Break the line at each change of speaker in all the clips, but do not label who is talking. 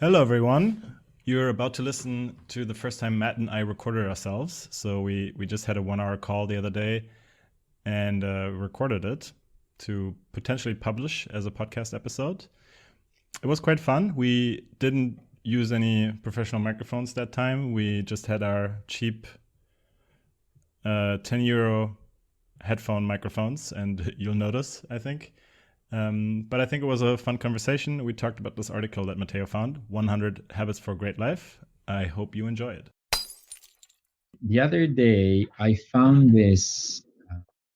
Hello, everyone. You're about to listen to the first time Matt and I recorded ourselves. So we just had a 1 hour call the other day and recorded it to potentially publish as a podcast episode. It was quite fun. We didn't use any professional microphones that time. We just had our cheap €10 headphone microphones, and you'll notice, I think. But I think it was a fun conversation. We talked about this article that Matteo found, 100 Habits for a Great Life. I hope you enjoy it.
The other day, I found this,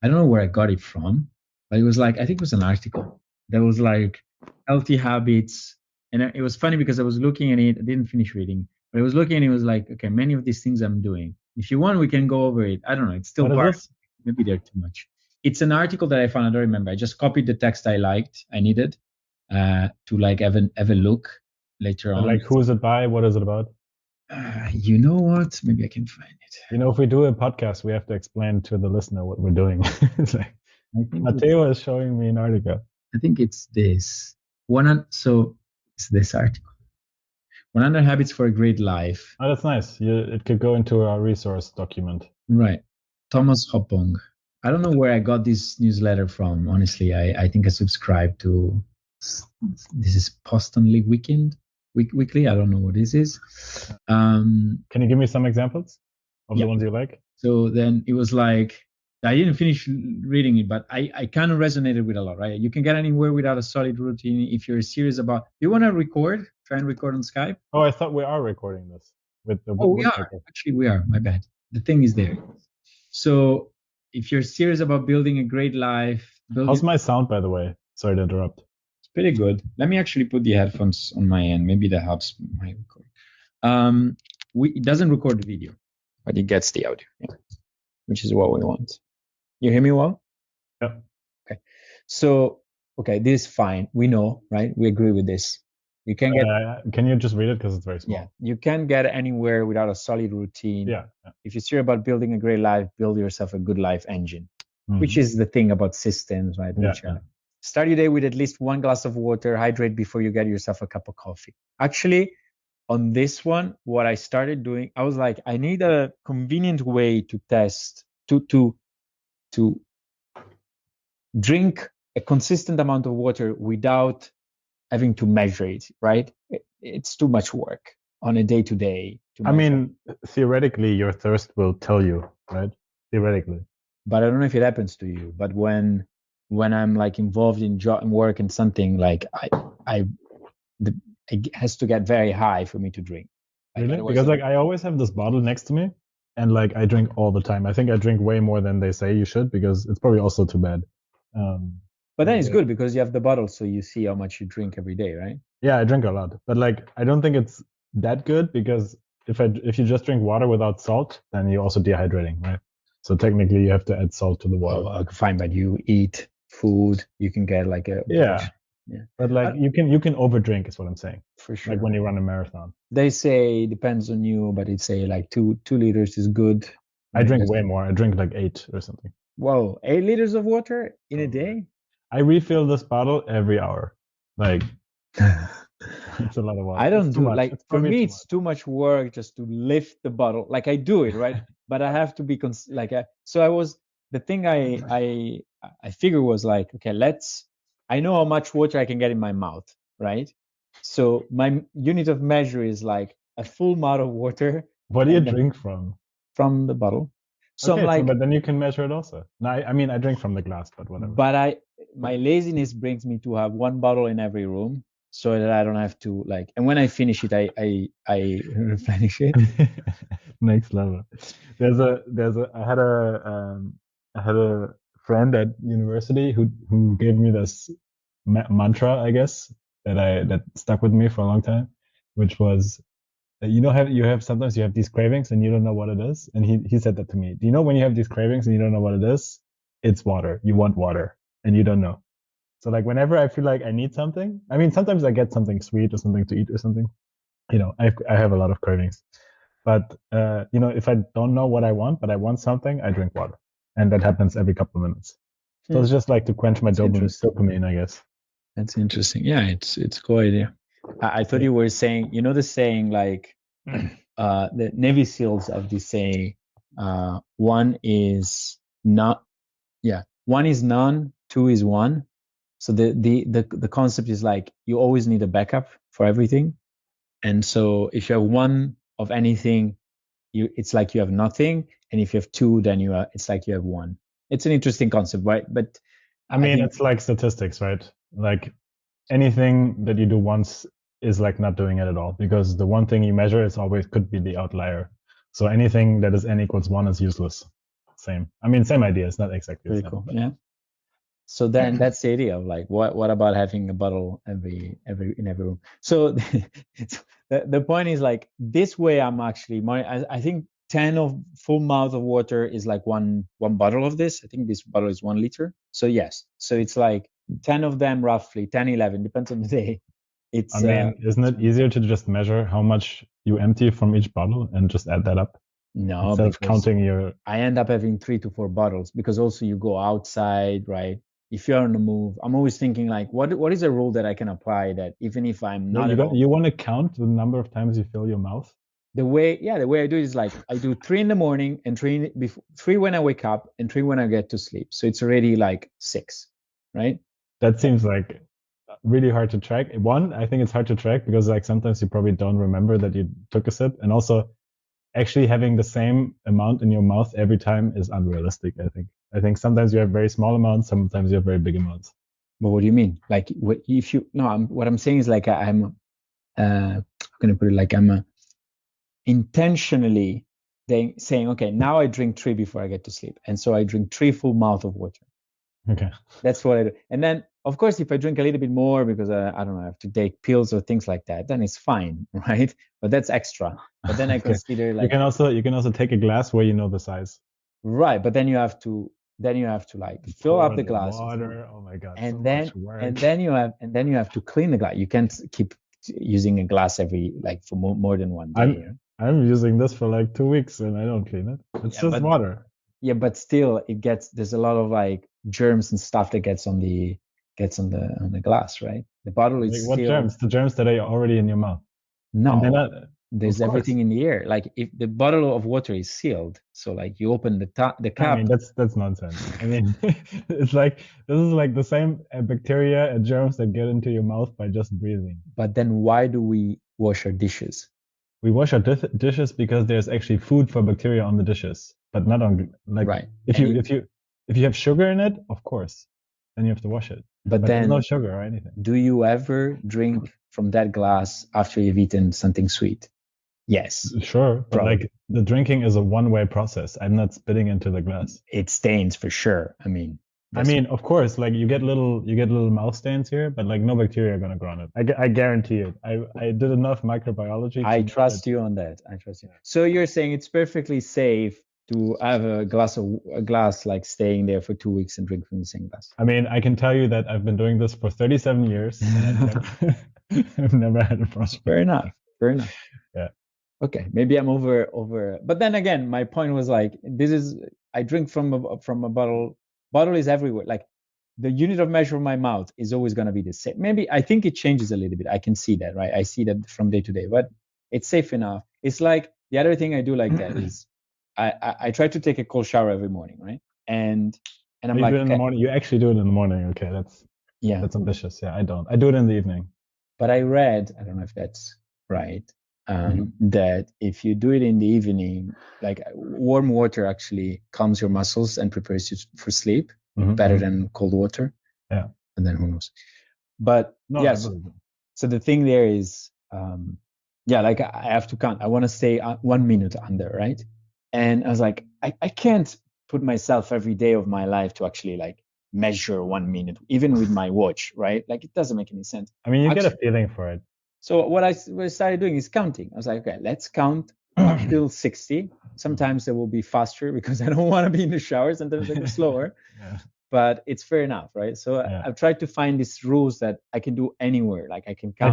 I don't know where I got it from, but it was like, I think it was an article that was like healthy habits. And it was funny because I was looking at it, I didn't finish reading, but I was looking and it was like, okay, many of these things I'm doing. If you want, we can go over it. I don't know, it's still part. Maybe they're too much. It's an article that I found, I don't remember. I just copied the text I needed to like have a look later on.
Like, who is it by? What is it about?
You know what? Maybe I can find it.
You know, if we do a podcast, we have to explain to the listener what we're doing. It's like, Matteo is showing me an article.
I think it's this. So it's this article. 100 Habits for a Great Life.
Oh, that's nice. It could go into our resource document.
Right. Thomas Hoppong. I don't know where I got this newsletter from. Honestly, I think I subscribe to. This is Postonly Weekly. I don't know what this is.
Can you give me some examples of the ones you like?
So then it was like, I didn't finish reading it, but I kind of resonated with a lot, right? You can get anywhere without a solid routine. If you're serious about, you want to record, try and record on Skype.
Oh, I thought we are recording this with the.
We are. Actually, we are. My bad. The thing is there. So if you're serious about building a great life.
How's my sound, by the way? Sorry to interrupt.
It's pretty good. Let me actually put the headphones on my end. Maybe that helps my record. It doesn't record the video, but it gets the audio, which is what we want. You hear me well?
Yeah.
Okay. So, this is fine. We know, right? We agree with this. You can get.
Can you just read it because it's very small?
Yeah. You can't get anywhere without a solid routine.
Yeah.
If you're serious about building a great life, build yourself a good life engine, which is the thing about systems, right? Start your day with at least 1 glass of water, hydrate before you get yourself a cup of coffee. Actually, on this one, what I started doing, I was like, I need a convenient way to test, to drink a consistent amount of water without having to measure it, right? It's too much work on a day-to-day.
I mean, theoretically, your thirst will tell you, right? Theoretically.
But I don't know if it happens to you. But when I'm like involved in job and work and something, like it has to get very high for me to drink.
Really? Because like I always have this bottle next to me, and like I drink all the time. I think I drink way more than they say you should, because it's probably also too bad.
But then it's good because you have the bottle, so you see how much you drink every day, right?
Yeah, I drink a lot, but like I don't think it's that good, because if you just drink water without salt, then you're also dehydrating, right? So technically, you have to add salt to the water.
Oh, fine, but you eat food, you can get like a
But like you can overdrink, is what I'm saying.
For sure.
Like when you run a marathon.
They say it depends on you, but it say like 2 liters is good.
I drink way more. I drink like 8 or something.
Whoa, 8 liters of water in a day?
I refill this bottle every hour. Like it's a lot of water.
I don't do like, for me it's too much work just to lift the bottle. Like I do it, right? But I have to be the thing I figured was like, okay, I know how much water I can get in my mouth, right? So my unit of measure is like a full mouth of water.
What do you drink from?
From the bottle. So
okay,
I'm like,
but then you can measure it also. No, I mean, I drink from the glass, but whatever.
But my laziness brings me to have 1 bottle in every room, so that I don't have to like. And when I finish it, I replenish it.
Next level. I had a friend at university who gave me this mantra, I guess, that stuck with me for a long time, which was, sometimes you have these cravings and you don't know what it is. And he said that to me. Do you know when you have these cravings and you don't know what it is? It's water. You want water and you don't know. So like whenever I feel like I need something, I mean, sometimes I get something sweet or something to eat or something. I have a lot of cravings. But, if I don't know what I want, but I want something, I drink water. And that happens every couple of minutes. So it's just like to quench my dopamine, I guess.
That's interesting. Yeah, it's a cool idea. I thought you were saying, you know, the saying like the Navy SEALs have this saying, one is not, one is none, two is one. So the concept is like you always need a backup for everything. And so if you have one of anything, it's like you have nothing. And if you have two, then it's like you have one. It's an interesting concept, right? But
I mean,
think-
it's like statistics, right? Like anything that you do once is like not doing it at all, because the one thing you measure is always could be the outlier. So anything that is n equals 1 is useless. Same. I mean, same idea. It's not exactly the
Very
same.
cool.
but-
Yeah. So then that's the idea of like, what about having a bottle in every room? So the point is like this way I'm actually I think 10 of full mouth of water is like one bottle of this. I think this bottle is 1 liter. So yes. So it's like 10 of them roughly, 10, 11, depends on the day. It's
I mean, isn't it easier to just measure how much you empty from each bottle and just add that up
no,
instead of
because
counting your?
I end up having 3 to 4 bottles because also you go outside, right? If you're on the move, I'm always thinking like, what is a rule that I can apply that even if I'm not at home,
You want to count the number of times you fill your mouth?
the way I do it is like I do 3 in the morning and 3 when I wake up and 3 when I get to sleep. So it's already like 6, right?
That seems like really hard to track. One, I think it's hard to track because like sometimes you probably don't remember that you took a sip, and also actually having the same amount in your mouth every time is unrealistic. I think sometimes you have very small amounts, sometimes you have very big amounts.
But what do you mean? Like if you no, what I'm saying is like I'm how can I put it? Like I'm intentionally saying, okay, now I drink 3 before I get to sleep, and so I drink 3 full mouth of water.
Okay.
That's what I do. And then, of course, if I drink a little bit more because I don't know, I have to take pills or things like that, then it's fine, right? But that's extra. But then I
Okay.
consider like
you can also take a glass where you know the size.
right, but then you have to like fill
Pour
up the glass with
water. Oh my god,
and
so
then
much work.
and then you have to clean the glass. You can't keep using a glass every like for more than one day.
I'm using this for like 2 weeks and I don't clean it. It's
Yeah,
just
but-
water.
Yeah, but still, there's a lot of like germs and stuff that gets on the glass, right? The bottle is
Like, what
still
germs? The germs that are already in your mouth.
no.
And they're not,
There's
of course.
everything in the air. Like if the bottle of water is sealed, so like you open the cap.
I mean, that's nonsense. I mean, it's like this is like the same bacteria and germs that get into your mouth by just breathing.
But then why do we wash our dishes?
We wash our dishes because there's actually food for bacteria on the dishes, but not on like
Right.
if
And
if you have sugar in it, of course, then you have to wash it.
But
But there's
then,
no sugar or anything.
do you ever drink from that glass after you've eaten something sweet? Yes.
Sure, but
Probably.
like the drinking is a one-way process. I'm not spitting into the glass.
It stains for sure. I mean,
I mean, of course, like you get little mouth stains here, but like no bacteria are gonna grow on it. I guarantee it. I did enough microbiology.
I
to know
trust
that-
you on that. I trust you. So you're saying it's perfectly safe to have a glass like staying there for 2 weeks and drink from the same glass.
I mean, I can tell you that I've been doing this for 37 years. And I've never had a problem.
Fair enough. Fair enough.
Yeah.
Okay, maybe I'm over. But then again, my point was like, I drink from a bottle. Bottle is everywhere. Like the unit of measure of my mouth is always going to be the same. Maybe I think it changes a little bit. I can see that, right? I see that from day to day, but it's safe enough. It's like the other thing I do like that is I try to take a cold shower every morning, right? And I'm
You
like,
do it in the
okay,
morning. You actually do it in the morning. Okay,
yeah.
that's ambitious. Yeah, I don't. I do it in the evening.
But I read, I don't know if that's right, that if you do it in the evening, like warm water actually calms your muscles and prepares you for sleep better than cold water.
Yeah.
And then who knows? But
No,
yes.
I believe it.
So the thing there is, like I have to count. I want to stay 1 minute under, right? And I was like, I can't put myself every day of my life to actually like measure 1 minute, even with my watch, right? Like it doesn't make any sense.
I mean, you get a feeling for it.
So what I started doing is counting. I was like, okay, let's count up till 60. Sometimes it will be faster because I don't want to be in the shower. Sometimes I go slower,
Yeah.
but it's fair enough, right? So
Yeah.
I've tried to find these rules that I can do anywhere. Like I can count.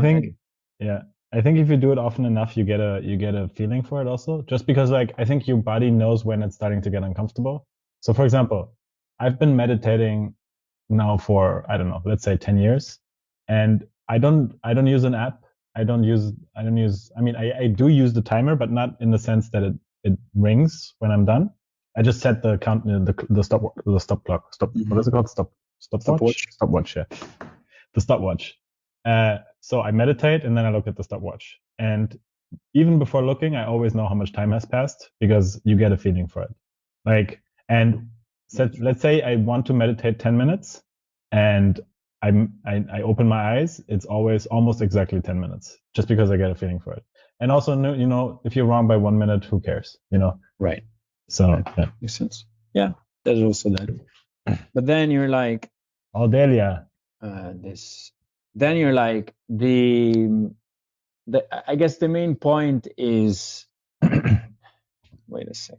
I think if you do it often enough, you get a feeling for it also. Just because like I think your body knows when it's starting to get uncomfortable. So for example, I've been meditating now for, I don't know, let's say 10 years, and I don't use an app. I don't use. I mean, I do use the timer, but not in the sense that it rings when I'm done. I just set the count, the stop clock. What is it called?
Stopwatch.
Stopwatch. Yeah, the stopwatch. So I meditate and then I look at the stopwatch. And even before looking, I always know how much time has passed because you get a feeling for it. Like, and let's say I want to meditate 10 minutes and I open my eyes, it's always almost exactly 10 minutes just because I get a feeling for it. And also, if you're wrong by 1 minute, who cares,
Right.
So, yeah.
Makes sense. Yeah, there's also that. But then you're like,
Aldelia.
Then you're like, I guess the main point is, wait a sec.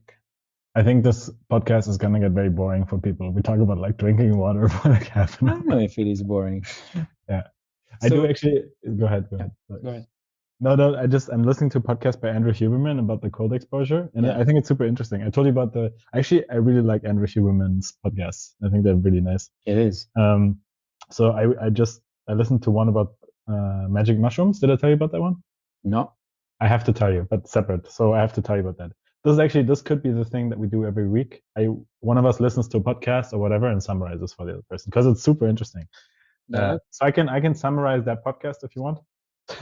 I think this podcast is going to get very boring for people. We talk about like drinking water for like half an
I
hour.
don't know if it is boring.
Yeah. I do actually. Go ahead.
Go ahead.
No, I'm listening to a podcast by Andrew Huberman about the cold exposure. And I think it's super interesting. I told you about I really like Andrew Huberman's podcasts. I think they're really nice.
It is.
So I listened to one about magic mushrooms. Did I tell you about that one?
No.
I have to tell you, but separate. So I have to tell you about that. This could be the thing that we do every week. One of us listens to a podcast or whatever and summarizes for the other person because it's super interesting. So I can summarize that podcast if you want.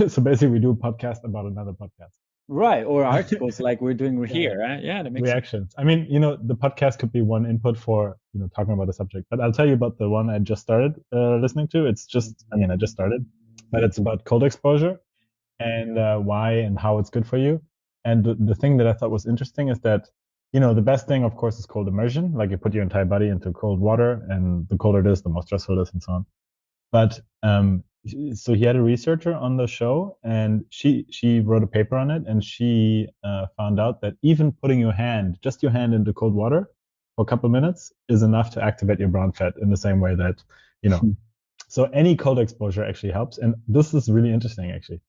So basically, we do a podcast about another podcast.
Right, or articles like we're doing here, right? Yeah, that makes
reactions. Sense. I mean, the podcast could be one input for talking about a subject. But I'll tell you about the one I just started listening to. It's just, I just started, but it's about cold exposure and why and how it's good for you. And the thing that I thought was interesting is that the best thing, of course, is cold immersion. Like you put your entire body into cold water, and the colder it is, the more stressful it is, and so on. But so he had a researcher on the show, and she wrote a paper on it, and she found out that even putting just your hand into cold water for a couple of minutes is enough to activate your brown fat in the same way that So any cold exposure actually helps, and this is really interesting actually.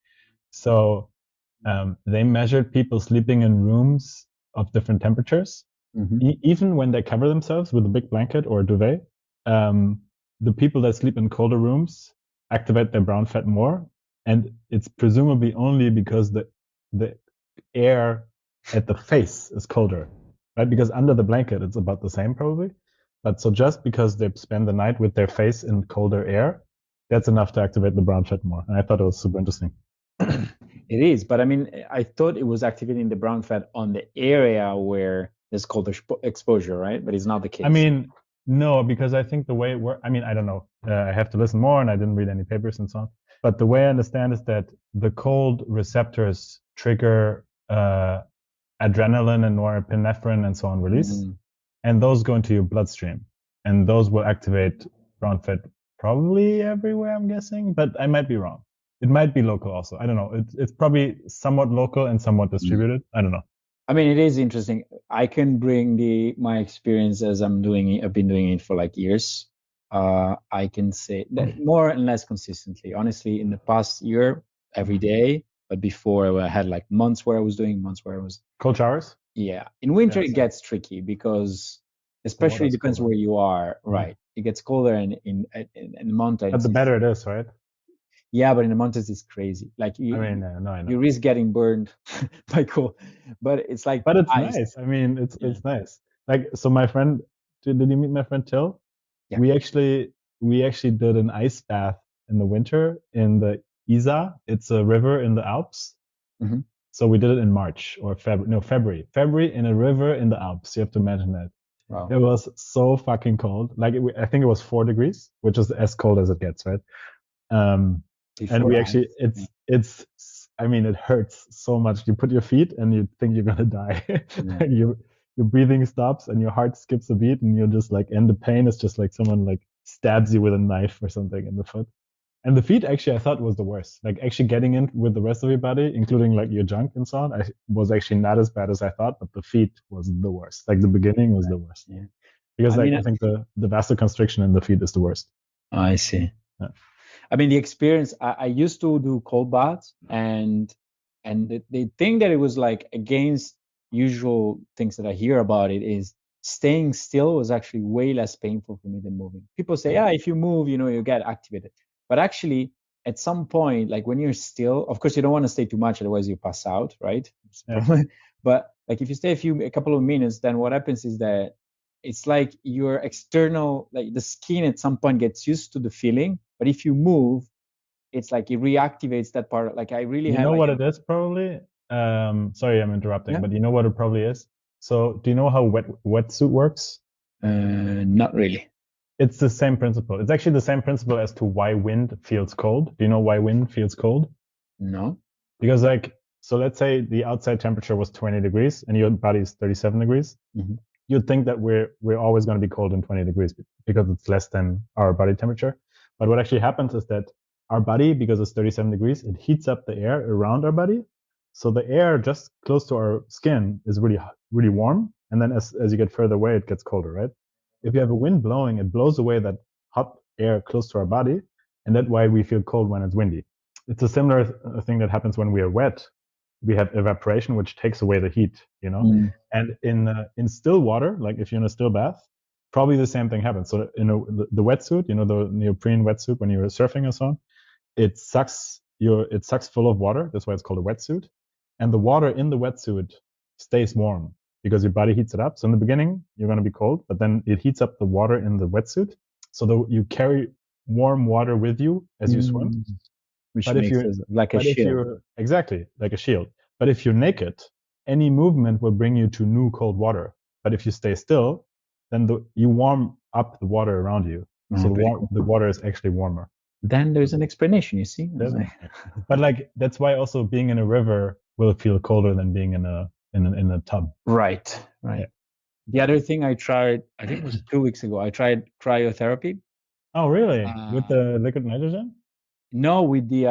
So they measured people sleeping in rooms of different temperatures, even when they cover themselves with a big blanket or a duvet. The people that sleep in colder rooms activate their brown fat more, and it's presumably only because the air at the face is colder, right? Because under the blanket it's about the same probably, but so just because they spend the night with their face in colder air, that's enough to activate the brown fat more. And I thought it was super interesting.
It is, but I mean, I thought it was activating the brown fat on the area where there's colder exposure, right? But it's not the case.
I mean, no, because I think the way it works, I don't know. I have to listen more, and I didn't read any papers and so on. But the way I understand is that the cold receptors trigger adrenaline and norepinephrine and so on release, and those go into your bloodstream, and those will activate brown fat probably everywhere, I'm guessing, but I might be wrong. It might be local also. I don't know. It's probably somewhat local and somewhat distributed. I don't know.
I mean, it is interesting. I can bring my experience as I've been doing it for like years. I can say that more and less consistently. Honestly, in the past year, every day. But before, I had like months where I was doing, months where I was
cold showers.
Yeah, in winter it gets tricky because, especially depends where you are. Right, it gets colder in the mountains.
But the better it is, right?
Yeah, but in the mountains it's crazy. Like you risk getting burned by cold. But it's like.
But it's nice. I mean, it's nice. Like, so my friend, did you meet my friend Till? Yeah. We actually did an ice bath in the winter in the Isar. It's a river in the Alps.
Mm-hmm.
So we did it in March or February. February in a river in the Alps. You have to imagine that.
Wow.
It was so fucking cold. Like I think it was 4 degrees, which is as cold as it gets, right? And we actually, it hurts so much. You put your feet and you think you're gonna die. And your breathing stops and your heart skips a beat, and you're just like, and the pain is just like someone like stabs you with a knife or something in the foot. And the feet actually I thought was the worst. Like actually getting in with the rest of your body, including like your junk and so on, was actually not as bad as I thought, but the feet was the worst. Like the beginning was the worst.
Yeah.
Because I think the vasoconstriction in the feet is the worst.
I see.
Yeah.
I mean, the experience, I used to do cold baths, and the thing that it was like against usual things that I hear about it is staying still was actually way less painful for me than moving. People say, if you move, you get activated. But actually, at some point, like when you're still, of course, you don't want to stay too much, otherwise you pass out, right?
Yeah.
But like if you stay a couple of minutes, then what happens is that it's like your external, like the skin at some point gets used to the feeling, but if you move, it's like it reactivates that part. Like I really
You
had
know
like
what it is probably? Sorry, I'm interrupting,
Yeah.
but you know what it probably is? So do you know how wetsuit works?
Not really.
It's the same principle. It's actually the same principle as to why wind feels cold. Do you know why wind feels cold?
No.
Because like, so let's say the outside temperature was 20 degrees and your body is 37 degrees.
Mhm.
You'd think that we're always going to be cold in 20 degrees because it's less than our body temperature. But what actually happens is that our body, because it's 37 degrees, it heats up the air around our body. So the air just close to our skin is really, really warm. And then as you get further away, it gets colder, right? If you have a wind blowing, it blows away that hot air close to our body. And that's why we feel cold when it's windy. It's a similar thing that happens when we are wet. We have evaporation, which takes away the heat, you know?
Mm.
And in still water, like if you're in a still bath, probably the same thing happens. So the wetsuit, you know, the neoprene wetsuit when you're surfing and so on, it sucks full of water. That's why it's called a wetsuit. And the water in the wetsuit stays warm because your body heats it up. So in the beginning, you're going to be cold, but then it heats up the water in the wetsuit. So that you carry warm water with you as you swim.
Which
But if
makes
you're
it like a
but if
shield.
you're exactly like a shield. But if you're naked, any movement will bring you to new cold water. But if you stay still, then you warm up the water around you. So the water is actually warmer.
Then there's an explanation, you see.
But like that's why also being in a river will feel colder than being in a tub.
Right.
Yeah.
The other thing I tried, I think it was 2 weeks ago, I tried cryotherapy.
Oh really? With the liquid nitrogen?
No, with the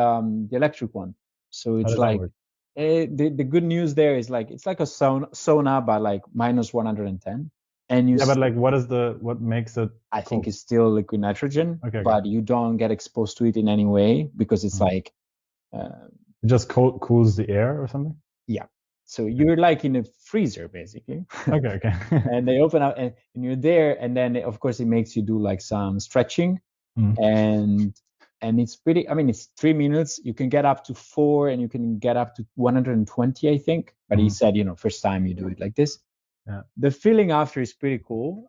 electric one. So
How
it's
does that
like
work?
the good news there is like it's like a sauna but like minus 110. And you
Yeah, but like what makes it
I
cold?
think it's still liquid nitrogen,
Okay.
but you don't get exposed to it in any way because it's like
it just cools the air or something?
Yeah. So you're like in a freezer basically.
Okay.
And they open up and you're there, and then of course it makes you do like some stretching. And it's pretty, I mean, it's 3 minutes. You can get up to 4 and you can get up to 120, I think. But he said, first time you do it like this.
Yeah.
The feeling after is pretty cool.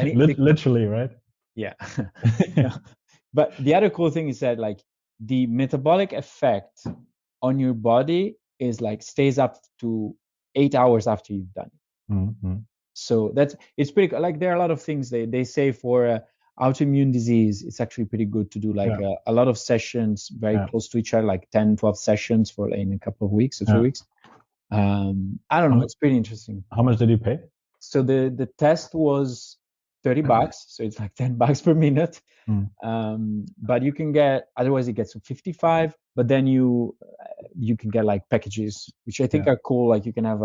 Literally, right?
Yeah. But the other cool thing is that like the metabolic effect on your body is like stays up to 8 hours after you've done it.
Mm-hmm.
So it's pretty, like there are a lot of things they say for autoimmune disease. It's actually pretty good to do like a lot of sessions very close to each other, like 10, 12 sessions for in a couple of weeks or 3 weeks. I don't know. It's pretty interesting.
How much did you pay?
So the test was $30. So it's like $10 per minute. But you can get, otherwise it gets to 55, but then you can get like packages, which I think are cool. Like you can have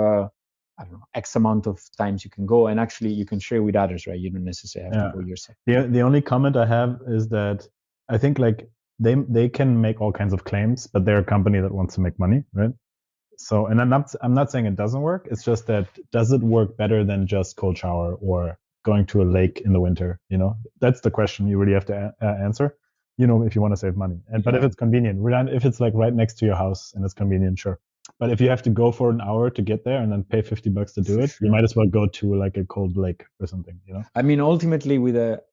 I don't know, X amount of times you can go, and actually you can share with others, right? You don't necessarily have to go yourself.
The only comment I have is that I think like they can make all kinds of claims, but they're a company that wants to make money, right? So, and I'm not saying it doesn't work. It's just that does it work better than just cold shower or going to a lake in the winter? You know, that's the question you really have to answer. You know, if you want to save money, but if it's convenient, if it's like right next to your house and it's convenient, sure. But if you have to go for an hour to get there and then pay $50 to do it, you might as well go to like a cold lake or something, you know?
I mean, ultimately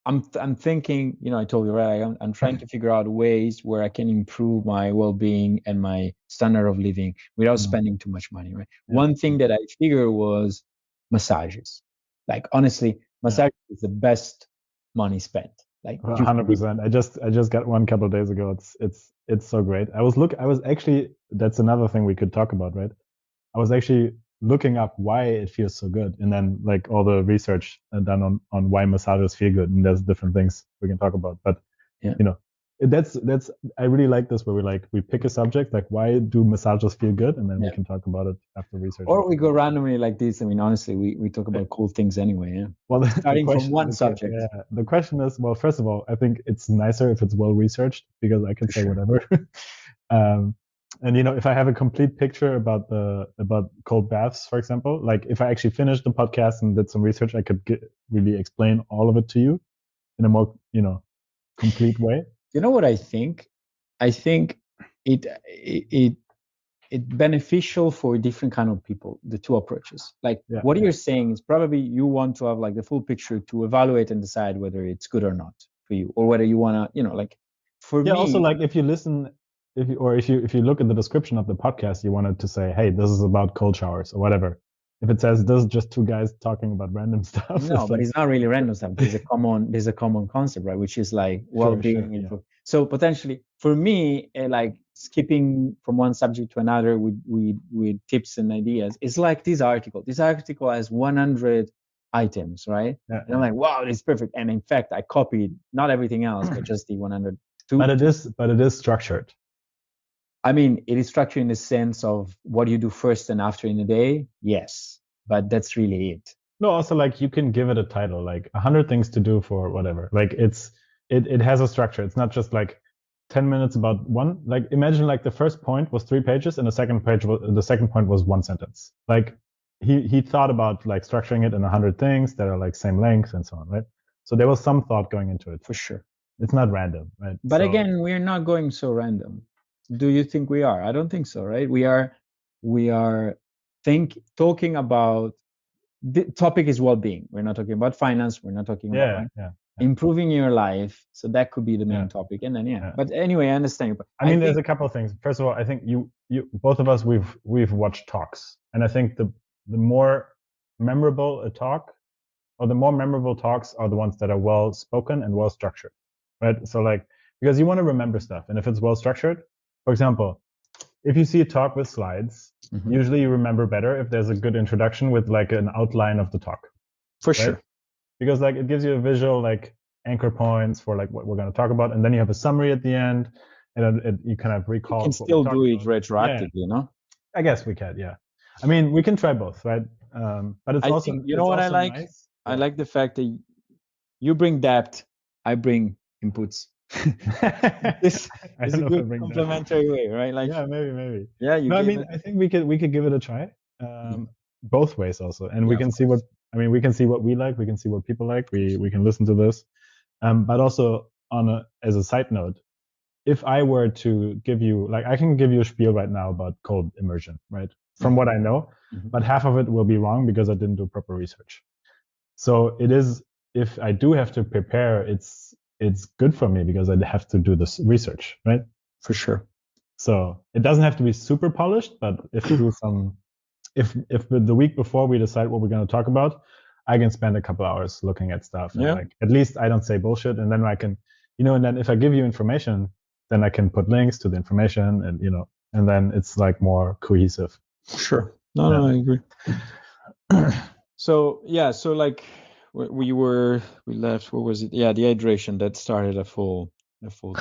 I'm thinking, I told you, right? I'm trying to figure out ways where I can improve my well-being and my standard of living without spending too much money, right? One thing that I figured was massages. Like, honestly, massage is the best money spent. Like
100%. I just got one a couple of days ago. It's so great. I was actually, that's another thing we could talk about, right? I was actually looking up why it feels so good, and then like all the research done on why massages feel good, and there's different things we can talk about. But that's I really like this where we pick a subject like why do massages feel good, and then we can talk about it after research.
Or we go randomly like this. I mean, honestly, we talk about cool things anyway. Yeah.
Well,
starting from one subject.
Yeah. The question is, well, first of all, I think it's nicer if it's well researched because I can say whatever. And if I have a complete picture about cold baths, for example, like if I actually finished the podcast and did some research, I could really explain all of it to you in a more complete way.
You know what I think? I think it beneficial for different kind of people, the two approaches. Like
Yeah.
what you're saying is probably you want to have like the full picture to evaluate and decide whether it's good or not for you, or whether you want to, like for
Yeah.
me.
Also, like if you listen, if you look at the description of the podcast, you wanted to say, hey, this is about cold showers or whatever. If it says this is just two guys talking about random stuff,
No, but
like,
it's not really random stuff. There's a common concept, right? Which is like well-being.
yeah.
So potentially for me, like skipping from one subject to another with tips and ideas, it's like this article. This article has 100 items, right?
Yeah,
And I'm like, wow, it's perfect. And in fact, I copied not everything else, but just the 102.
But it is structured.
I mean, it is structured in the sense of what you do first and after in the day. Yes, but that's really it.
No, also like you can give it a title, like 100 things to do for whatever. Like it has a structure. It's not just like 10 minutes about one. Like imagine like the first point was 3 pages and the second point was 1 sentence. Like he thought about like structuring it in 100 things that are like same length and so on, right? So there was some thought going into it.
For sure.
It's not random, right?
But again, we're not going so random. Do you think we are? I don't think so, right? We are talking about the topic is well-being. We're not talking about finance. We're not talking about improving your life. So that could be the main topic. And then But anyway, I understand.
I mean, there's a couple of things. First of all, I think you both of us we've watched talks, and I think the more memorable a talk, or the more memorable talks are the ones that are well spoken and well structured, right? So like because you want to remember stuff, and if it's well structured, for example, if you see a talk with slides, usually you remember better if there's a good introduction with like an outline of the talk.
For sure.
Because like it gives you a visual like anchor points for like what we're going to talk about, and then you have a summary at the end, and you kind of recall.
You can still do it retroactively, no?
I guess we can, yeah. I mean, we can try both, right? But it's also
think, you know what I like?
Nice.
I like the fact that you bring depth, I bring inputs. This is a good complementary way, right? Like
maybe.
Yeah,
I mean, I think we could give it a try, both ways also, and we can see what we can see what we like, we can see what people like, we can listen to this, but also as a side note, if I were to give you I can give you a spiel right now about cold immersion, right? From what I know, but half of it will be wrong because I didn't do proper research. So it is, if I do have to prepare, it's good for me because I have to do this research, right?
For sure.
So it doesn't have to be super polished, but if you do if the week before we decide what we're going to talk about, I can spend a couple hours looking at stuff. And like, at least I don't say bullshit. And then I can, and then if I give you information, then I can put links to the information and, and then it's like more cohesive.
Sure. No, I agree. So like we left, what was it? Yeah, the hydration that started a full
so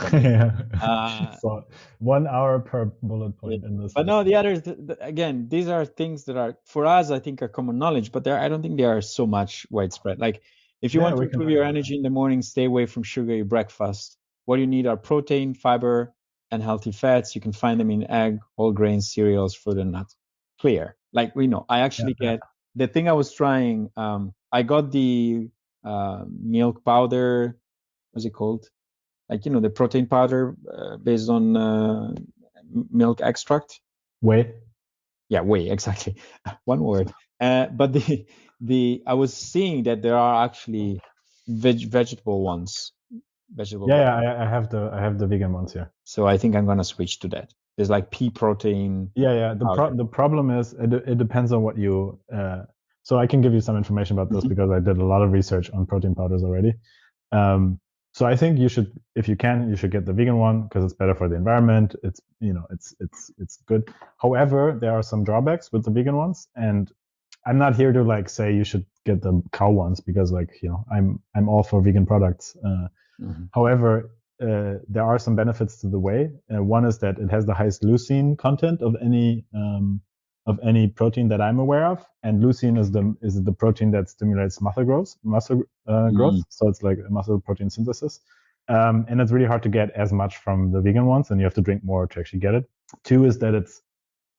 1 hour per bullet point in this.
But no, the others, again, these are things that are for us, I think, are common knowledge, but I don't think they are so much widespread. Like if you want to improve your energy in the morning, stay away from sugary breakfast. What you need are protein, fiber, and healthy fats. You can find them in egg, whole grains, cereals, fruit, and nuts. Clear. Like we know. I actually get the thing I was trying. I got the milk powder. What's it called? Like the protein powder based on milk extract.
Whey.
Yeah, whey, exactly. One word. But I was seeing that there are actually vegetable ones.
I have the vegan ones here.
So I think I'm gonna switch to that. There's like pea protein.
The problem is it depends on what you. So I can give you some information about this because I did a lot of research on protein powders already. So I think you should, if you can, you should get the vegan one because it's better for the environment. It's it's good. However, there are some drawbacks with the vegan ones, and I'm not here to say you should get the cow ones because I'm all for vegan products. However, there are some benefits to the whey. One is that it has the highest leucine content of any protein that I'm aware of, and leucine is the protein that stimulates muscle growth. So it's like a muscle protein synthesis, and it's really hard to get as much from the vegan ones, and you have to drink more to actually get it. 2 is that it's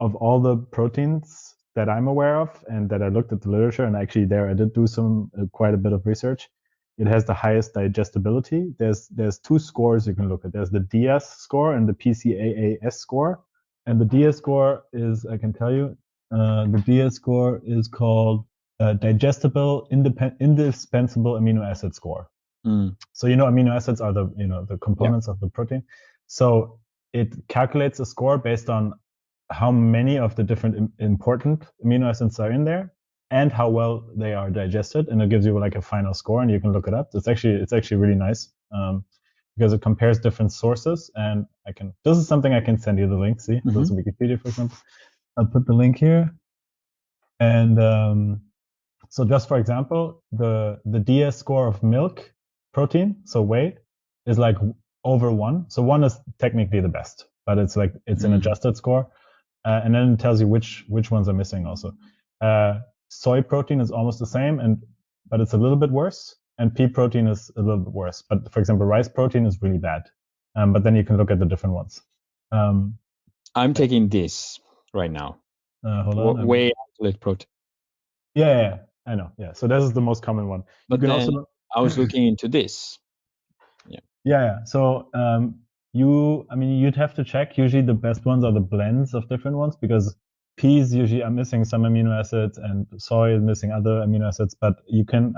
of all the proteins that I'm aware of, and that I looked at the literature, and actually there I did do some quite a bit of research. it has the highest digestibility. There's two scores you can look at. There's the DS score and the PCAAS score. And the DS score is, I can tell you, the DS score is called digestible indispensable amino acid score. So amino acids are the components of the protein. So it calculates a score based on how many of the different important amino acids are in there and how well they are digested, and it gives you like a final score, and you can look it up. It's actually really nice because it compares different sources, and this is something I can send you the link. See, so it's Wikipedia, for example. I'll put the link here, and so just for example, the DS score of milk protein, so whey, is like over 1. So 1 is technically the best, but it's an adjusted score, and then it tells you which ones are missing also. Soy protein is almost the same, but it's a little bit worse, and pea protein is a little bit worse. But for example, rice protein is really bad. But then you can look at the different ones.
I'm taking this right now.
Hold on.
Whey isolate protein.
Yeah, I know. Yeah, so this is the most common one.
But then I was looking into this.
Yeah. So you'd have to check. Usually the best ones are the blends of different ones, because peas usually are missing some amino acids and soy is missing other amino acids. But you can,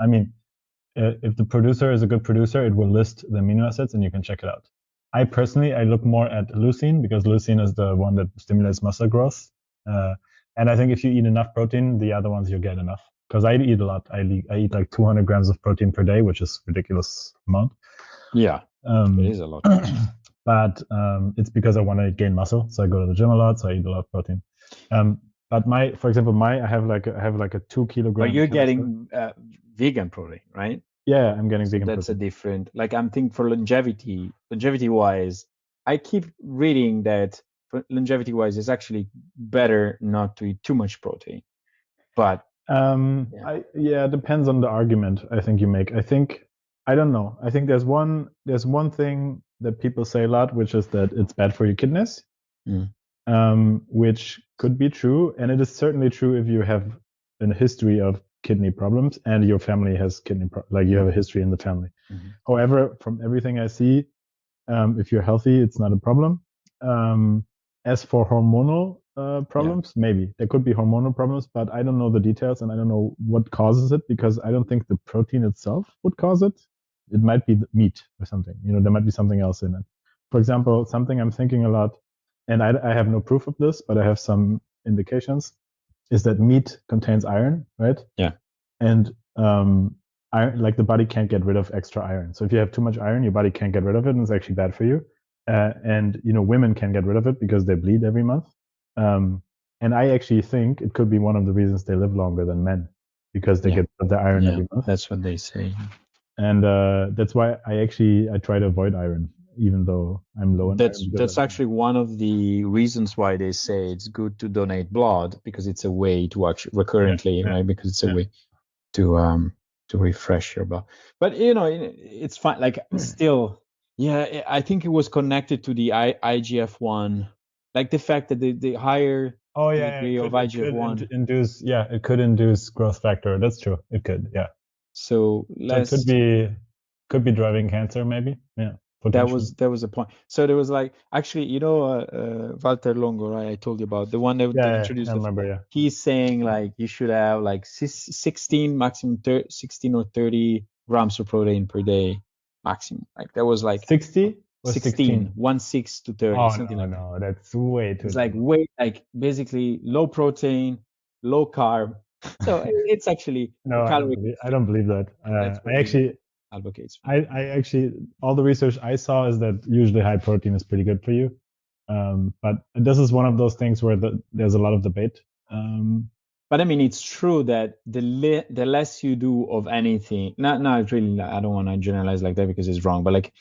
if the producer is a good producer, it will list the amino acids and you can check it out. I personally look more at leucine, because leucine is the one that stimulates muscle growth. And I think if you eat enough protein, the other ones you'll get enough. Because I eat a lot. I eat like 200 grams of protein per day, which is a ridiculous amount.
Yeah, it is a lot.
But it's because I want to gain muscle, so I go to the gym a lot, so I eat a lot of protein. But for example, I have like a 2 kilogram.
But you're getting vegan protein, right?
Yeah, I'm getting vegan
That's
protein.
a different. Like I'm thinking for longevity wise, I keep reading that for longevity wise, it's actually better not to eat too much protein. But
it depends on the argument I think you make. I don't know. I think there's one thing that people say a lot, which is that it's bad for your kidneys, which could be true, and it is certainly true if you have a history of kidney problems and your family has you have a history in the family. However, from everything I see, if you're healthy, it's not a problem. As for hormonal problems, maybe there could be hormonal problems, but I don't know the details and I don't know what causes it, because I don't think the protein itself would cause it. It might be the meat or something. There might be something else in it. For example, something I'm thinking a lot, and I have no proof of this, but I have some indications, is that meat contains iron, right?
Yeah.
And iron, like the body can't get rid of extra iron. So if you have too much iron, your body can't get rid of it, and it's actually bad for you. And women can get rid of it because they bleed every month. And I actually think it could be one of the reasons they live longer than men, because they get the iron every month.
That's what they say.
And that's why I try to avoid iron, even though I'm low in iron.
That's actually one of the reasons why they say it's good to donate blood, because it's a way to actually recurrently, right? Because it's a way to refresh your blood. But it's fine. Like still, I think it was connected to the IGF-1, like the fact that the higher degree of IGF-1
it could induce growth factor. That's true. It could, yeah.
So
it could be driving cancer, maybe. Yeah.
That was a point. So there was like, actually, Walter Longo, right? I told you about the one that introduced.
I remember. Yeah.
He's saying like you should have like 16 or 30 grams of protein per day maximum. Like that was like
60.
16, 16 to 30, something like that.
No, that's way too.
It's basically low protein, low carb. So it's actually
I don't believe that. I actually
advocates.
I actually, all the research I saw is that usually high protein is pretty good for you. But this is one of those things where there's a lot of debate.
But it's true that the less you do of anything, not really, I don't want to generalize like that because it's wrong, but like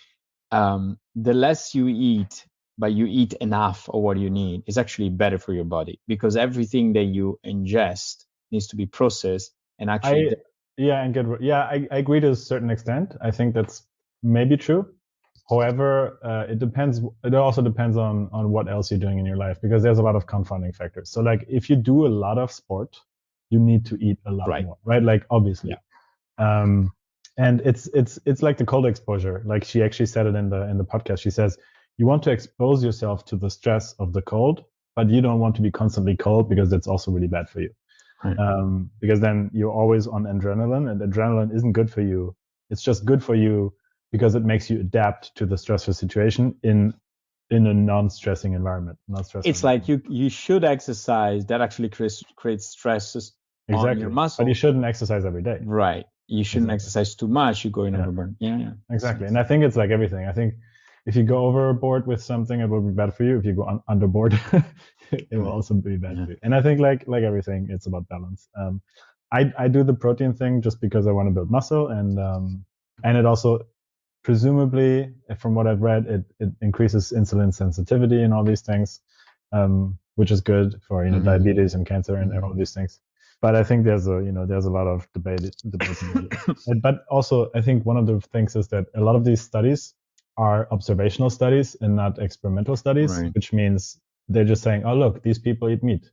the less you eat, but you eat enough of what you need, is actually better for your body, because everything that you ingest needs to be processed and actually.
I agree to a certain extent. I think that's maybe true. However, it depends. It also depends on what else you're doing in your life, because there's a lot of confounding factors. So like if you do a lot of sport, you need to eat a lot more, right? Like obviously. And it's like the cold exposure. Like she actually said it in the podcast. She says you want to expose yourself to the stress of the cold, but you don't want to be constantly cold because that's also really bad for you.
Right.
Because then you're always on adrenaline, and adrenaline isn't good for you. It's just good for you because it makes you adapt to the stressful situation in a non-stressing environment.
It's like you should exercise. That actually creates stresses on your muscle.
But you shouldn't exercise every day.
Right. You shouldn't exercise too much. You go in overburn. Yeah.
Exactly. And I think it's like everything. I think if you go overboard with something, it will be bad for you. If you go underboard, it will also be bad for you. And I think like everything, it's about balance. I do the protein thing just because I want to build muscle, and it also presumably, from what I've read, it increases insulin sensitivity and all these things, which is good for diabetes and cancer and all these things. But I think there's a lot of debate. But also, I think one of the things is that a lot of these studies are observational studies and not experimental studies,
right.
Which means they're just saying, oh, look, these people eat meat,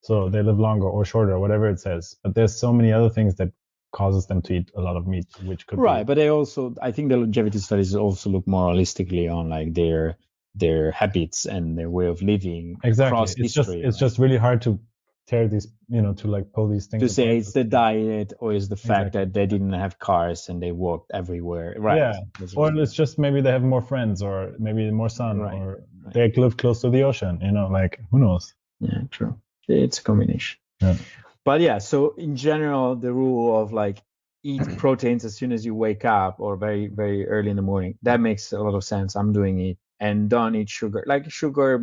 so they live longer or shorter, whatever it says. But there's so many other things that causes them to eat a lot of meat, which could
right. But they also, I think the longevity studies also look more holistically on like their habits and their way of living.
Exactly. It's just really hard to tear these, to like pull these things
to say it's the diet or is the fact that they didn't have cars and they walked everywhere, right?
Yeah. Or it's just maybe they have more friends, or maybe more sun,
right.
or they live close to the ocean, like who knows?
Yeah, true. It's a combination.
Yeah.
But yeah, so in general, the rule of like eat proteins as soon as you wake up or very, very early in the morning, that makes a lot of sense. I'm doing it. And don't eat sugar, like sugary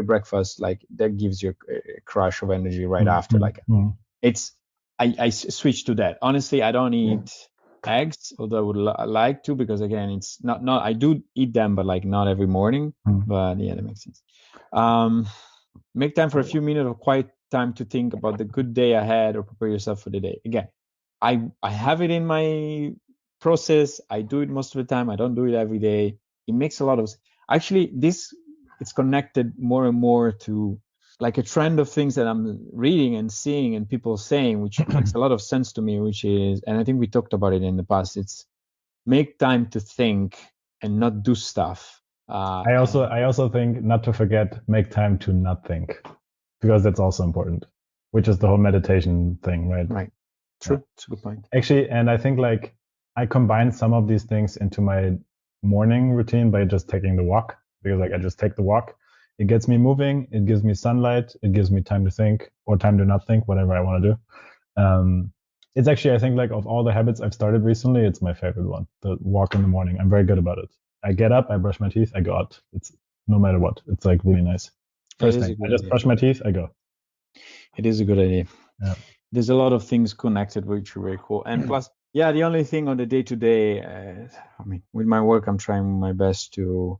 breakfast, like that gives you a crush of energy right after. Like I switched to that. Honestly, I don't eat eggs, although I would like to, because again, it's not I do eat them, but like not every morning. But yeah, that makes sense. Make time for a few minutes of quiet time to think about the good day ahead or prepare yourself for the day. Again, I have it in my process. I do it most of the time. I don't do it every day. It makes a lot of sense. Actually, it's connected more and more to like a trend of things that I'm reading and seeing and people saying, which makes a lot of sense to me, which is, and I think we talked about it in the past, it's make time to think and not do stuff.
I also think not to forget, make time to not think, because that's also important, which is the whole meditation thing, right?
Right. True. Yeah. That's a good point.
Actually, and I think like I combine some of these things into my morning routine by just taking the walk, because like I just take the walk. It gets me moving. It gives me sunlight. It gives me time to think or time to not think, whatever I want to do. It's actually, I think like of all the habits I've started recently, it's my favorite one, the walk in the morning. I'm very good about it. I get up, I brush my teeth, I go out. It's no matter what. It's like really nice. First thing, I just brush my teeth, I go.
It is a good idea.
Yeah.
There's a lot of things connected, which are very cool. And plus, yeah, the only thing on the day-to-day, I mean, with my work, I'm trying my best to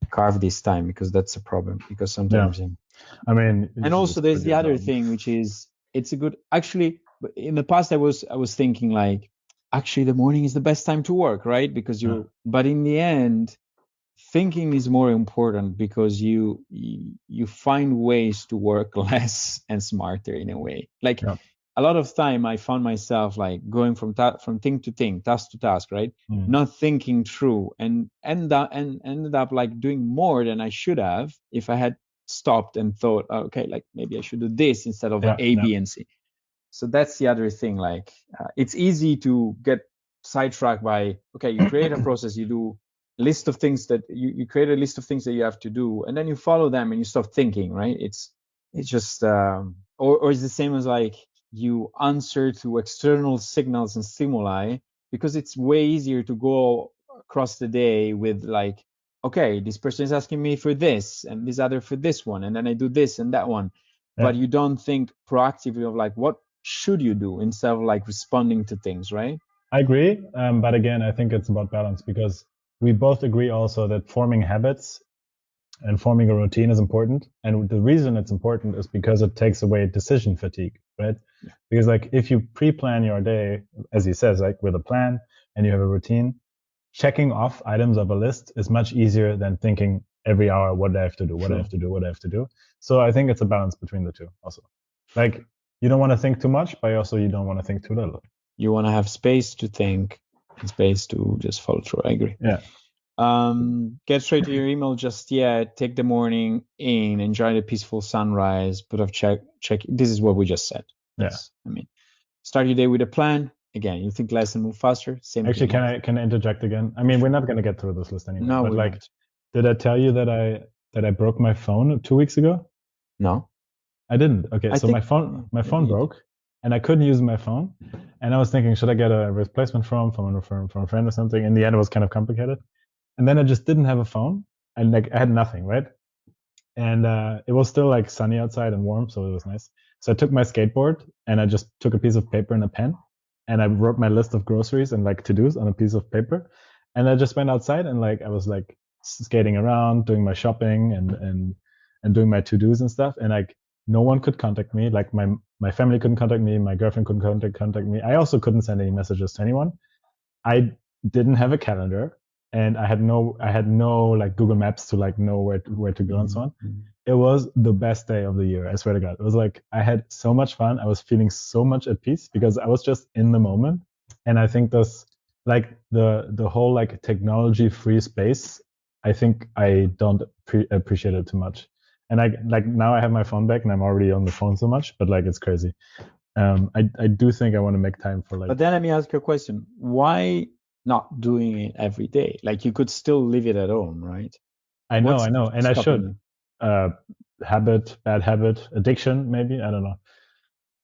carve this time, because that's a problem. Because sometimes,
I mean,
and also there's the other thing, which is it's a good. Actually, in the past, I was thinking like, actually, the morning is the best time to work, right? Because but in the end, thinking is more important, because you find ways to work less and smarter in a way. Like. Yeah. A lot of time I found myself like going from thing to thing, task to task, right? Not thinking through, and ended up like doing more than I should have if I had stopped and thought, okay, like maybe I should do this instead of A, B, and C. So that's the other thing. Like it's easy to get sidetracked by, okay, you create a process, you do a list of things that you create a list of things that you have to do, and then you follow them and you stop thinking, right? It's just or it's the same as like you answer to external signals and stimuli, because it's way easier to go across the day with like, okay, this person is asking me for this and this other for this one, and then I do this and that one. But you don't think proactively of like, what should you do, instead of like responding to things, right?
I agree. But again, I think it's about balance, because we both agree also that forming habits and forming a routine is important. And the reason it's important is because it takes away decision fatigue, right? Yeah. Because like if you pre-plan your day, as he says, like with a plan and you have a routine, checking off items of a list is much easier than thinking every hour, what do I have to do? What do I have to do? What do I have to do? So I think it's a balance between the two also. Like you don't want to think too much, but also you don't want to think too little.
You want to have space to think space to just follow through. I agree.
Yeah.
Get straight to your email just yet. Take the morning in, enjoy the peaceful sunrise, put off check. This is what we just said.
Yeah.
Yes. I mean, start your day with a plan. Again, you think less and move faster. Same
Actually,
thing.
can I interject again? I mean, we're not going to get through this list anymore.
No,
but
we're
like,
not.
did I tell you that I broke my phone 2 weeks ago?
No.
I didn't. Okay,
I
so
think-
my phone
yeah, you did.
broke, and I couldn't use my phone. And I was thinking, should I get a replacement from a friend or something? In the end, it was kind of complicated. And then I just didn't have a phone, and like I had nothing, right? And it was still like sunny outside and warm, so it was nice. So I took my skateboard and I just took a piece of paper and a pen, and I wrote my list of groceries and like to-dos on a piece of paper, and I just went outside and like I was like skating around, doing my shopping and doing my to-dos and stuff, and like no one could contact me. Like my family couldn't contact me, my girlfriend couldn't contact me. I also couldn't send any messages to anyone. I didn't have a calendar, and I had no like Google Maps to like know where to go and so on.
Mm-hmm.
It was the best day of the year. I swear to God. It was like I had so much fun. I was feeling so much at peace because I was just in the moment. And I think this like the whole like technology free space, I think I don't appreciate it too much. And I like now I have my phone back and I'm already on the phone so much, but like it's crazy. I do think I want to make time for like.
But then let me ask you a question. Why not doing it every day? Like you could still leave it at home, right?
I know,
What's
and I
stopping
should.
you?
Bad habit, addiction, maybe. I don't know.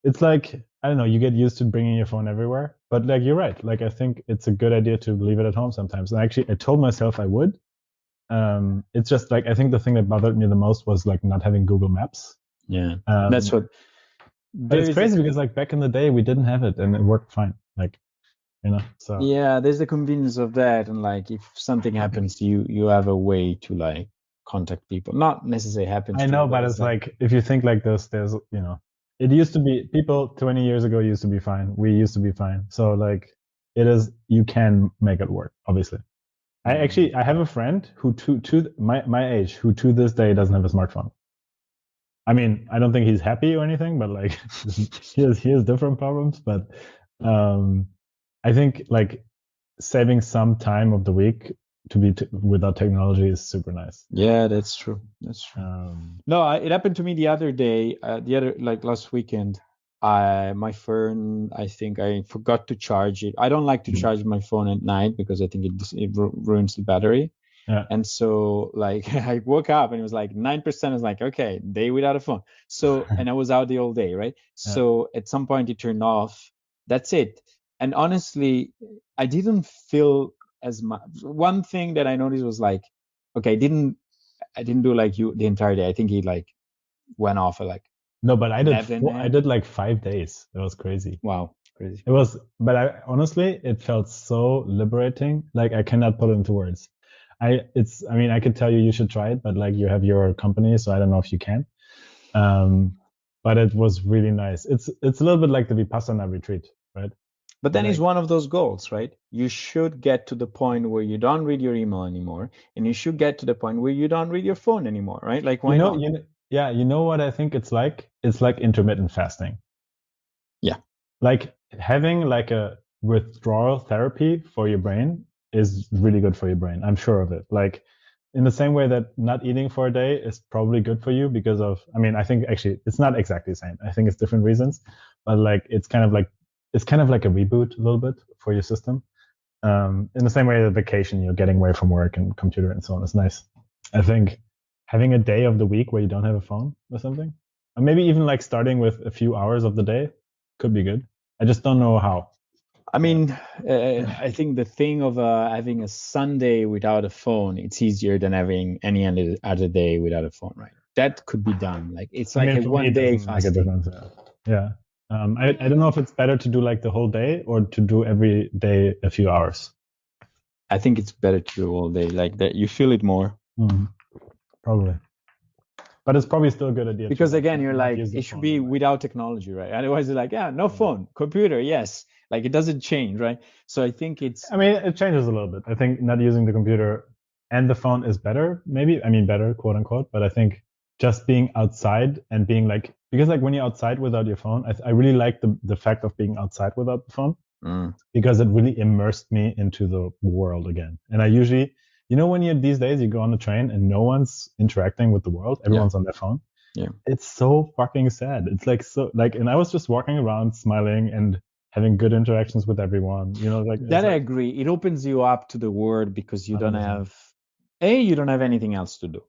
It's like, I don't know, you get used to bringing your phone everywhere. But like, you're right. Like, I think it's a good idea to leave it at home sometimes. And actually, I told myself I would. It's just like, I think the thing that bothered me the most was like not having Google Maps.
Yeah, that's what.
But it's crazy because like back in the day, we didn't have it and it worked fine. Like, you know, so.
Yeah, there's the convenience of that. And like, if something happens to you, you have a way to like contact people. Not necessarily happens.
I
to
know,
you,
but it's like, if you think like this, there's, you know, it used to be, people 20 years ago used to be fine. We used to be fine. So like, it is, you can make it work, obviously. I have a friend who to my age who to this day doesn't have a smartphone. I mean, I don't think he's happy or anything, but like he has different problems. But I think like saving some time of the week to be without technology is super nice.
Yeah, that's true. That's true. No, it happened to me the other day. Like last weekend, my phone, I think I forgot to charge it. I don't like to charge my phone at night because I think it ruins the battery.
Yeah.
And so like I woke up and it was like 9%. I was like, okay, day without a phone. So, and I was out the whole day, right?
Yeah.
So at some point it turned off. That's it. And honestly, I didn't feel as much. One thing that I noticed was like, okay, I didn't do like you the entire day. I think he like went off at like.
No, but I did like 5 days. It was crazy.
Wow, crazy.
It was, but honestly, it felt so liberating. Like I cannot put it into words. I mean, I could tell you should try it, but like you have your company, so I don't know if you can. But it was really nice. It's a little bit like the Vipassana retreat, right?
But then it's one of those goals, right? You should get to the point where you don't read your email anymore, and you should get to the point where you don't read your phone anymore, right? Like why not?
Yeah, you know what I think it's like? It's like intermittent fasting.
Yeah.
Like having like a withdrawal therapy for your brain is really good for your brain. I'm sure of it. Like in the same way that not eating for a day is probably good for you because of, I mean, I think actually it's not exactly the same. I think it's different reasons, but like it's kind of like a reboot a little bit for your system. In the same way that vacation, you're getting away from work and computer and so on is nice. I think having a day of the week where you don't have a phone or something, or maybe even like starting with a few hours of the day could be good. I just don't know how.
I mean, I think the thing of having a Sunday without a phone, it's easier than having any other day without a phone, right? That could be done. Like it's like a 1 day fasting.
Yeah. I don't know if it's better to do like the whole day or to do every day a few hours.
I think it's better to do all day like that. You feel it more.
Probably. But it's probably still a good idea.
Because again, you're like, it should be without technology, right? Otherwise, you're like, yeah, no phone, computer, yes. Like it doesn't change, right? So I think I
mean, it changes a little bit. I think not using the computer and the phone is better, maybe. I mean, better, quote unquote. But I think just being outside and being like, because like when you're outside without your phone, I really like the fact of being outside without the phone. because it really immersed me into the world again. And I usually, when you these days you go on the train and no one's interacting with the world, everyone's on their phone.
Yeah.
It's so fucking sad. It's and I was just walking around smiling and having good interactions with everyone.
That I agree. It opens you up to the world because you don't
100%.
have anything else to do.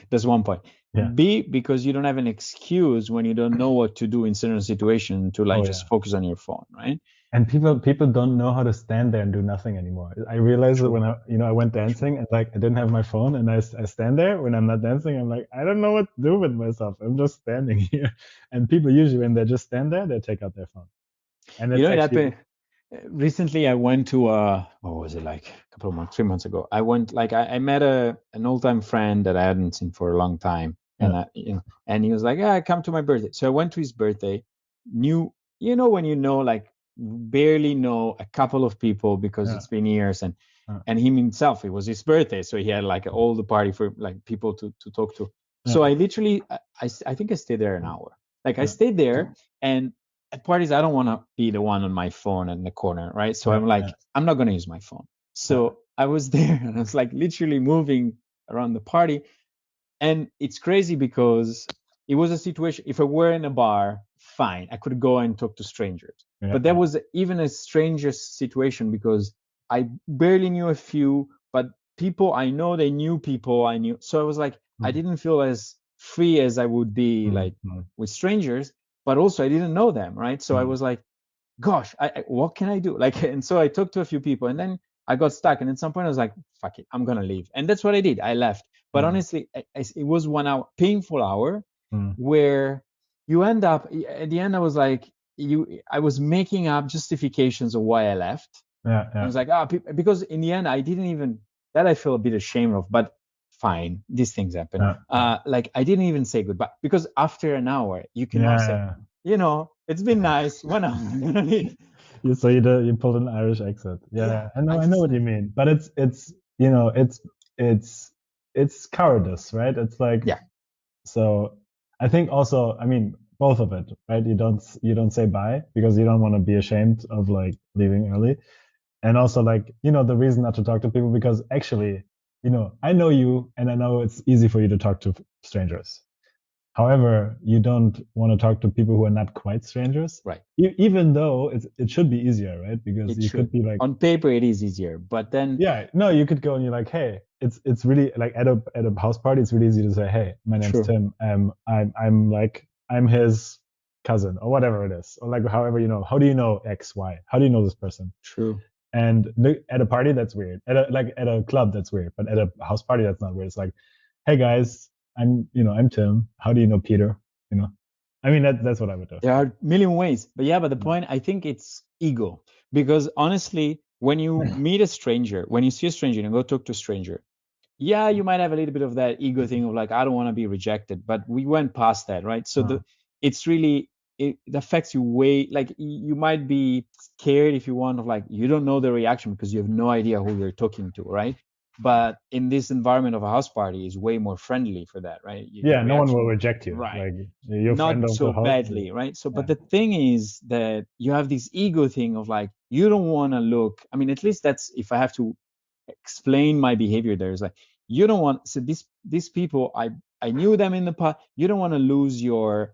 That's one point.
Yeah.
B, because you don't have an excuse when you don't know what to do in certain situation to just focus on your phone, right?
And people don't know how to stand there and do nothing anymore. I realized that when I went dancing and I didn't have my phone and I stand there when I'm not dancing, I'm like, I don't know what to do with myself. I'm just standing here. And people usually when they just stand there, they take out their phone. And it's
happened. Recently, I went to what was it, like a couple of months, 3 months ago? I went I met an old time friend that I hadn't seen for a long time, and and he was like, "Yeah, come to my birthday." So I went to his birthday. When barely know a couple of people because it's been years, and him himself, it was his birthday, so he had like all the party for like people to talk to. So I literally, I think I stayed there an hour. I stayed there, and at parties, I don't want to be the one on my phone in the corner, right? So I'm like, I'm not going to use my phone. So I was there and I was like literally moving around the party. And it's crazy because it was a situation, if I were in a bar, fine, I could go and talk to strangers. But that was even a strangest situation because I barely knew a few, but people I know, they knew people I knew. So I was like, I didn't feel as free as I would be with strangers. But also I didn't know them, right? So I was like, gosh, what can I do? And so I talked to a few people and then I got stuck. And at some point I was like, fuck it, I'm going to leave. And that's what I did. I left. But honestly, it was 1 hour, painful hour where you end up, at the end I was like, I was making up justifications of why I left. I was like, because in the end I didn't even, that I feel a bit ashamed of, but fine, these things happen. I didn't even say goodbye because after an hour you can say, it's been nice. 1 hour.
So you pulled an Irish accent. I know what you mean. But it's cowardice, right? It's like So I think also, I mean, both of it, right? You don't say bye because you don't want to be ashamed of like leaving early, and also like the reason not to talk to people because actually I know you and I know it's easy for you to talk to strangers. However, you don't want to talk to people who are not quite strangers,
right?
Even though it should be easier, right? Because you could be like,
on paper it is easier, but then
you could go and you're like, hey, it's really like at a house party, it's really easy to say, hey, my name's Tim. I'm his cousin or whatever it is, or like however how do you know X, Y? How do you know this person?
True.
And at a party that's weird. At a club that's weird, but at a house party that's not weird. It's like, hey guys, I'm Tim. How do you know Peter? I mean that's what I would do.
There are a million ways, but the point, I think it's ego, because honestly, when you meet a stranger, when you see a stranger and go talk to a stranger, you might have a little bit of that ego thing of like, I don't want to be rejected, but we went past that, right? So it's really, it affects you way, like you might be scared if you want of like, you don't know the reaction because you have no idea who you're talking to, right? But in this environment of a house party is way more friendly for that, right?
No one will reject you,
right?
Like, your
not
friend
so
of the house,
badly, right? So, but the thing is that you have this ego thing of like, you don't want to look. I mean, at least that's, if I have to explain my behavior, there's like, you don't want. So these people, I knew them in the past. You don't want to lose your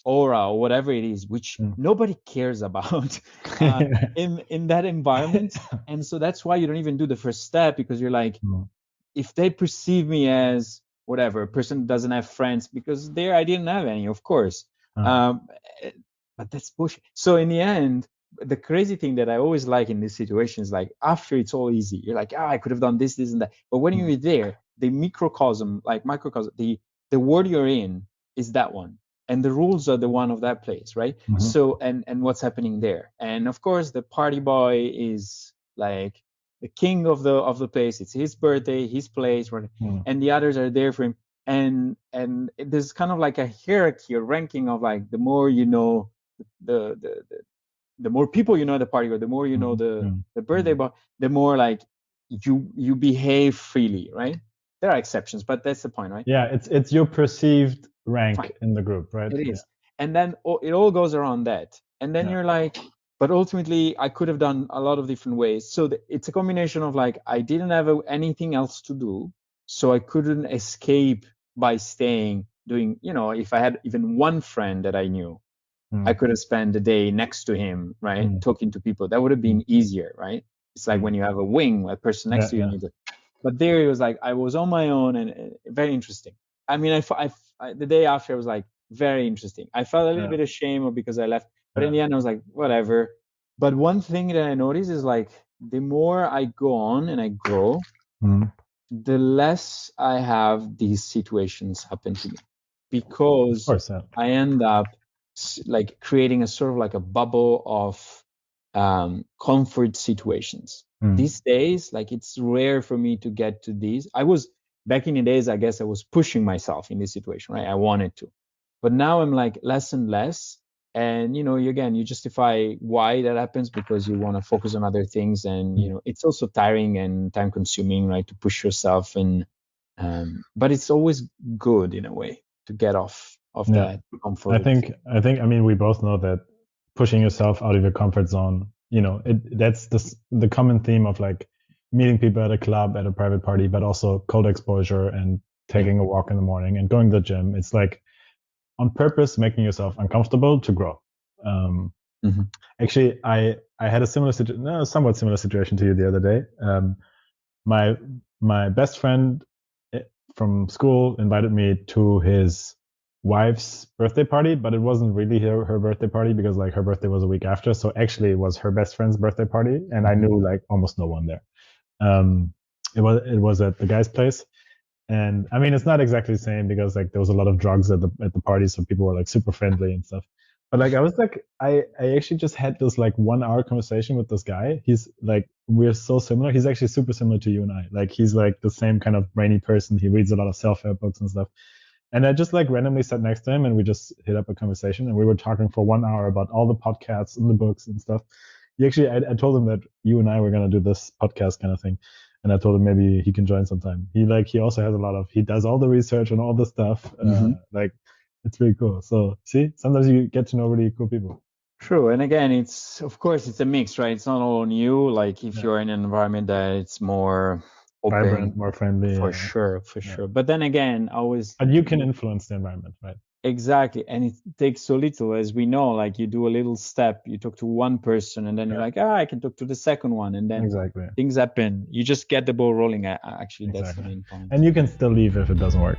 aura or whatever it is, which nobody cares about in that environment. And so that's why you don't even do the first step, because you're like, if they perceive me as whatever, a person doesn't have friends, because there I didn't have any, of course. But that's bullshit. So in the end, the crazy thing that I always like in this situation is like, after it's all easy, you're like, I could have done this, this, and that. But when you're there, the microcosm, the world you're in is that one. And the rules are the one of that place, right? So, and what's happening there. And of course, the party boy is like the king of the place. It's his birthday, his place, right? And the others are there for him. And there's kind of like a hierarchy or ranking of like, the more you know the more people you know at the party, or the more you know the birthday boy, the more like you behave freely, right? There are exceptions, but that's the point, right?
Yeah, it's your perceived rank in the group, right?
It is. And then it all goes around that. And then you're like, but ultimately I could have done a lot of different ways. So it's a combination of like, I didn't have anything else to do, so I couldn't escape by staying doing, if I had even one friend that I knew, I could have spent the day next to him, right? Talking to people. That would have been easier, right? It's like when you have a person next to you, you need to. But there it was like, I was on my own, and very interesting. I mean, the day after, I was like, very interesting. I felt a little bit ashamed because I left, but in the end, I was like, whatever. But one thing that I noticed is like, the more I go on and I grow, the less I have these situations happen to me, because
Of course,
I end up like creating a sort of like a bubble of comfort situations. These days, like, it's rare for me to get to these. I was back in the days, I guess I was pushing myself in this situation, right? I wanted to, but now I'm like less and less. And you justify why that happens, because you want to focus on other things, and it's also tiring and time consuming, right, to push yourself. And but it's always good in a way to get off that comfort.
I think I mean, we both know that pushing yourself out of your comfort zone, that's the common theme of like meeting people at a club, at a private party, but also cold exposure and taking a walk in the morning and going to the gym. It's like on purpose making yourself uncomfortable to grow. Actually, I had a somewhat similar situation to you the other day. My best friend from school invited me to his wife's birthday party, but it wasn't really her birthday party, because like her birthday was a week after. So actually it was her best friend's birthday party, and I knew like almost no one there. It was at the guy's place. And I mean, it's not exactly the same, because like there was a lot of drugs at the party, so people were like super friendly and stuff. But like I was like, I actually just had this like 1 hour conversation with this guy. He's like, we're so similar. He's actually super similar to you and I. Like he's like the same kind of brainy person. He reads a lot of self-help books and stuff. And I just like randomly sat next to him, and we just hit up a conversation, and we were talking for 1 hour about all the podcasts and the books and stuff. I told him that you and I were going to do this podcast kind of thing. And I told him maybe he can join sometime. He also has he does all the research and all the stuff. Like it's really cool. So see, sometimes you get to know really cool people.
True. And again, it's a mix, right? It's not all on you. Like if you're in an environment that it's more open,
vibrant, more friendly.
For sure. But then again,
But you can influence the environment, right?
Exactly. And it takes so little, as we know, like you do a little step, you talk to one person, and then you're like, I can talk to the second one. And then things happen. You just get the ball rolling. Actually, that's the main point.
And you can still leave if it doesn't work.